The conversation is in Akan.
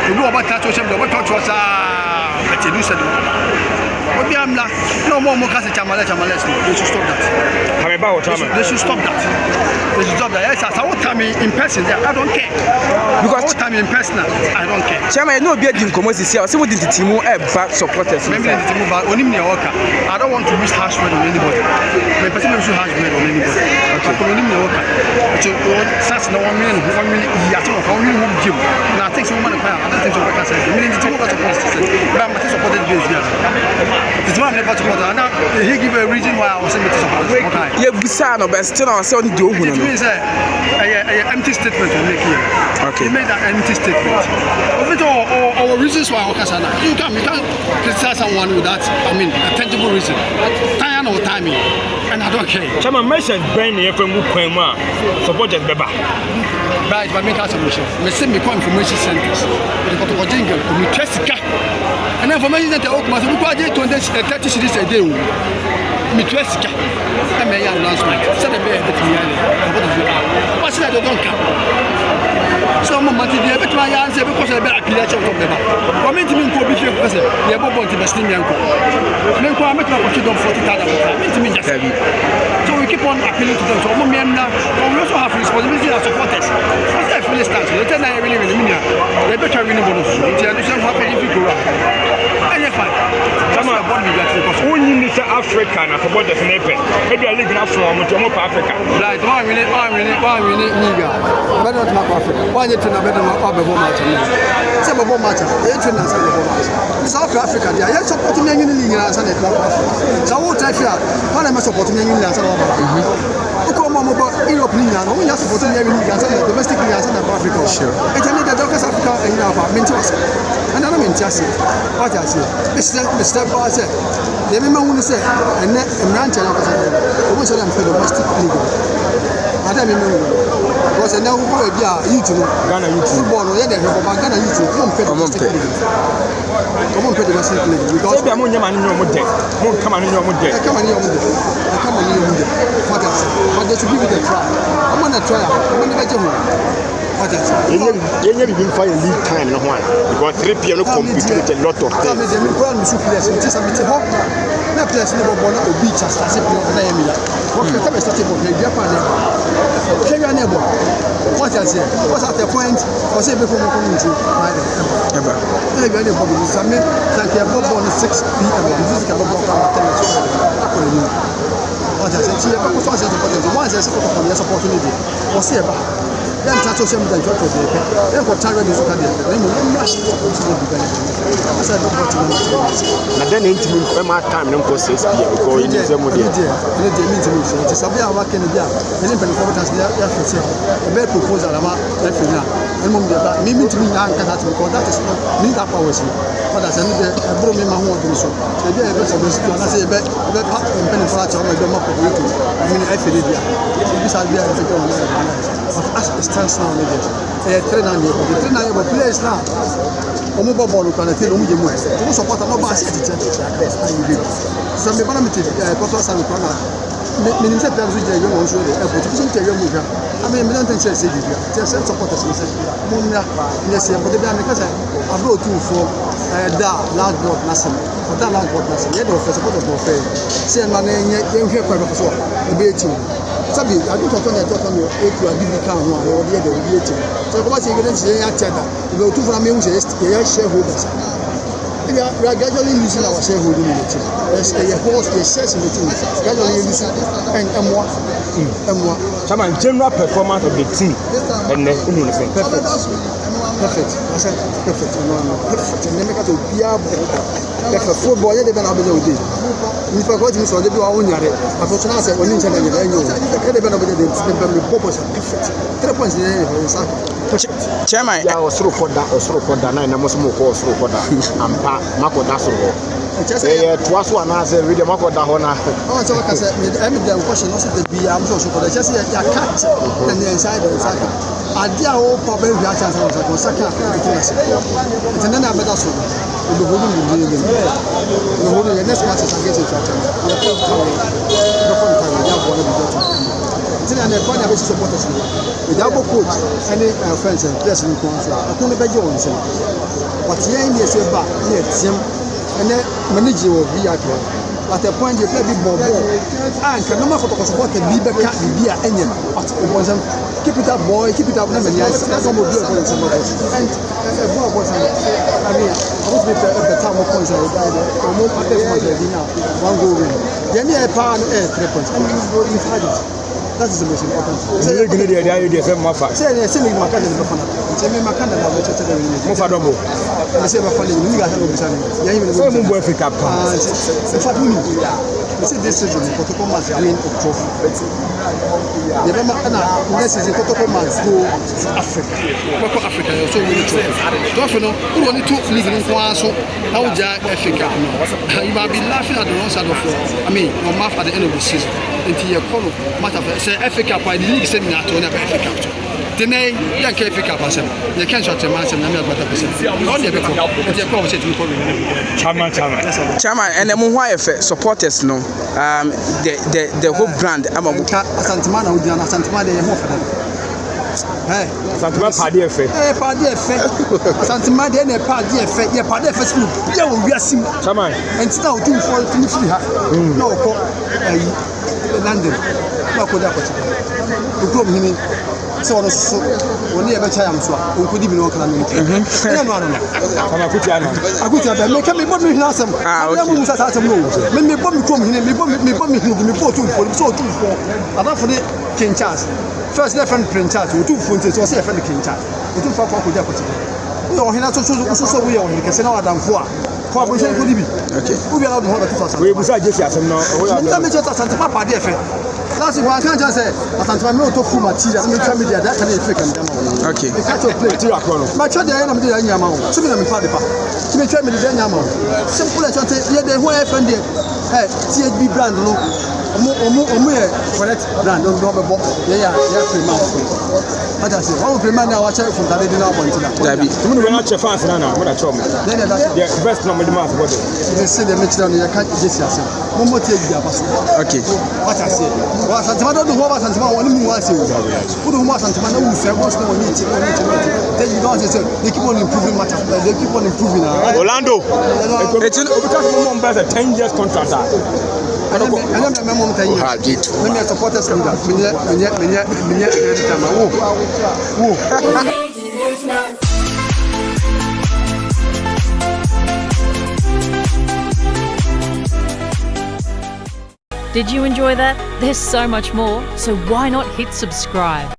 You know about that, what talk to us, but you said, what be am no more Mokasa Chamala, they should stop that. They should stop that. They should stop that. Yes, I want time in person, I don't care. Because time in person, I don't care. Chairman, no be in commerce here. See what the team back supporters. Maybe the team only me worker. I don't want to use harsh word on anybody. My person use harsh word on anybody. Okay. Only me worker. So such no 1 million, 1 million. Yeah, so 1 million give. Now I think so man I don't think so worker said. Meaning the team worker supposed to say. But I'm supported base here. This man never supported. And now he give a reason why I was saying to support. Yeah, Busano, but still I say on the it means an empty statement to make here. Okay. He made an empty statement. Of it all reasons why Okasana. You can't criticize someone without, a tangible reason. Time or timing. And I don't care. Chairman mentioned Ben from Mukwema, supported Beba. Right, but make a solution. We send me information centers. We got to jingle, we trust the and information that the Okmas, we got 30 cities a day. Me trust the and may announcement. Send a bear between what's that? Don't come. Some money, they bet my answer because I better appear to them. Comment to me, go be your person. They are both to the steam yanko. Then come make a question of 40,000. So we keep on appealing to them. So, we also have responsibility as supporters. What's that for instance? The 10 I really mean, they better win a bonus. It's a happen if you go around. And you're fine. Come on, only Mr. Africa and supporters in April. Maybe I live in Africa. Right, one minute, nigga. Better not Africa. Why you turn a better match? Some of match. South Africa, they are supporting me in the league and Sunday Club Africa. So, what I feel, what am I supporting you in the European Union, only just supporting the domestic league and Africa. Sure. It's only the Doctors Africa and our mentors. And I'm interested. What I say, Mr. Barset, the women who say, and Ranch and almost them for domestic league. I don't remember. Because now we go to YouTube, Ghana YouTube, football, Ghana YouTube, come on, domestic league. Come on, domestic league. Because I'm on your man in your day. Come on in your day. Come on in your day. Come on in your day. But they should give it a try. I'm on a trial. I'm on the better one. You never been for a lead time, no one. Because 3 p.m. compete with a lot of things. Not players never born at the beach as I said, what the time started for the Japan. Kenya never. What I said, what's at the point? Was able to come into my ever. Maybe anybody is a man that they have born at 6 p.m. This is a lot what I said, once I support the opportunity, or see about. Then touch social media to the then for time to look at it. Then you must and then intimate my time no go 6 p.m. because in the same way. It is a bit of working there. And then for us there a better proposal about that now. And mom that maybe to me now can that because that is not me that powers. But as I need a bro me my home to so. They be able to I say be part and penny for that on my demo for you. I mean I feel it there. This are there to go. But as it stands now, the trainer, the players now. Omo ball can tell omo jemu. Omo support no ba se tete. So me bana meti photo san ko na. Me ni se plan so je yo won so de. But so tell you mo. I mean me don't think say dey. Just support us say. Mo na ni se mo de be am kasa. Abro tu for da last board nasim. For that last board nasim. Ye do for support of fair. Say na nye hwe kwa ko so. E be team. Sabi, I don't talk on that talk on your account one or the other. So, what you're going to say, I tell you, we go to from me, shareholders. We are gradually losing our shareholding in the team. There's a host, a shares in the team, gradually losing and more. Some general performance of the team and then perfect. I said perfect. Perfect. And then make it to be able football, they've been able to do. If I got him, so they do our own yard. Unfortunately, I said, when you tell me, they've been able to do the purpose of perfect. 3 points in the Chairman, I was through for that, or through for that, and I must move forward through for that. I'm Marco Dasso. Twas one as a video Marco Dahona. Oh, so I said, I'm the question also to be I'm so for the just a cat and the inside of Saka. I dear old problem we are chance of Saka. And then I better so. The holding the holding the next match is against each other. Nti na kwa na be supporters no. We da coach any friends and players in Kwanso. Akun be je on sen. But here in the seba na team and manage your VIP. At a point you play big ball. And can no matter what support the Bibeka Bibia Enyen. At the point keep it up boy, keep it up never nice. That's what we do for some of us. And what was I mean, I was with the time of points I died. Or more now. One goal win. Then I pound 3 points. I mean, you've had it. That is the most important. Say you get the idea of Mafa. Say me Makanda the Bafana. Say me Makanda the Cheta. Mofa Dobo. I say Bafana, you got to go beside me. Yeah, even So Mumbo Africa. In fact, we say this season, Kotoko Mans win a trophy. The next season, Kotoko Mans go Africa. Kotoko Africa, you also win a trophy. Don't you know? We only two leagues in Kwanso. How would you Africa? You might be laughing at the wrong side of I mean, your mouth at the end of the season. Into your column, matter of say Africa by the league seminar to never Africa. Today, you can't Africa person. You can't shut a man and never better person. Only before you come to Chairman. Chairman, and the Mumbai supporters no. The whole brand. I'm a Santimana who did Santimana de Hofer. Hey, Santima Party effect. Party effect. Santimana and a party effect. Yeah, party effect. Yeah, we are seeing. Chairman. And still 2 4 3 no, London. No, could happen. The club meaning so when you ever try am so on could even on I could have make me bought me handsome. Me bought me come here, me bought me bought 2 4 so 2 4. About for the King Charles. First different Prince Charles, 2 phones, so say friend King Charles. We do for could happen. We are here so we are because now Adam for. Okay. We are out of we was just no. We just Santa Party effect. That's why I can't just say Santa Maria to full material. Me tell me that can fake them. Okay. We can't play to akrono. Ma cha dey na me dey nyama o. So me na me pa de pa. So me tell me dey nyama o. Simple as you say, dey who friend dey. THB brand no. Omo correct brand no be bo. Yeah prima. What I say, one prima na watch from that dey now point na. Dabi. You know not fans na what I chom. Yeah, best no me mass body. They say they make sure you can't just yourself. Momo take dia paso. Okay. What I say. Wa Santima do ho ba Santima woni mu wa say. Who do ho Santima na wu say boss na woni ti. Then you don't say they keep on improving matter. They keep on improving. Orlando. It's because Momo has a 10 years contract. I don't remember 10 years. Let me support us leader. Me Did you enjoy that? There's so much more, so why not hit subscribe?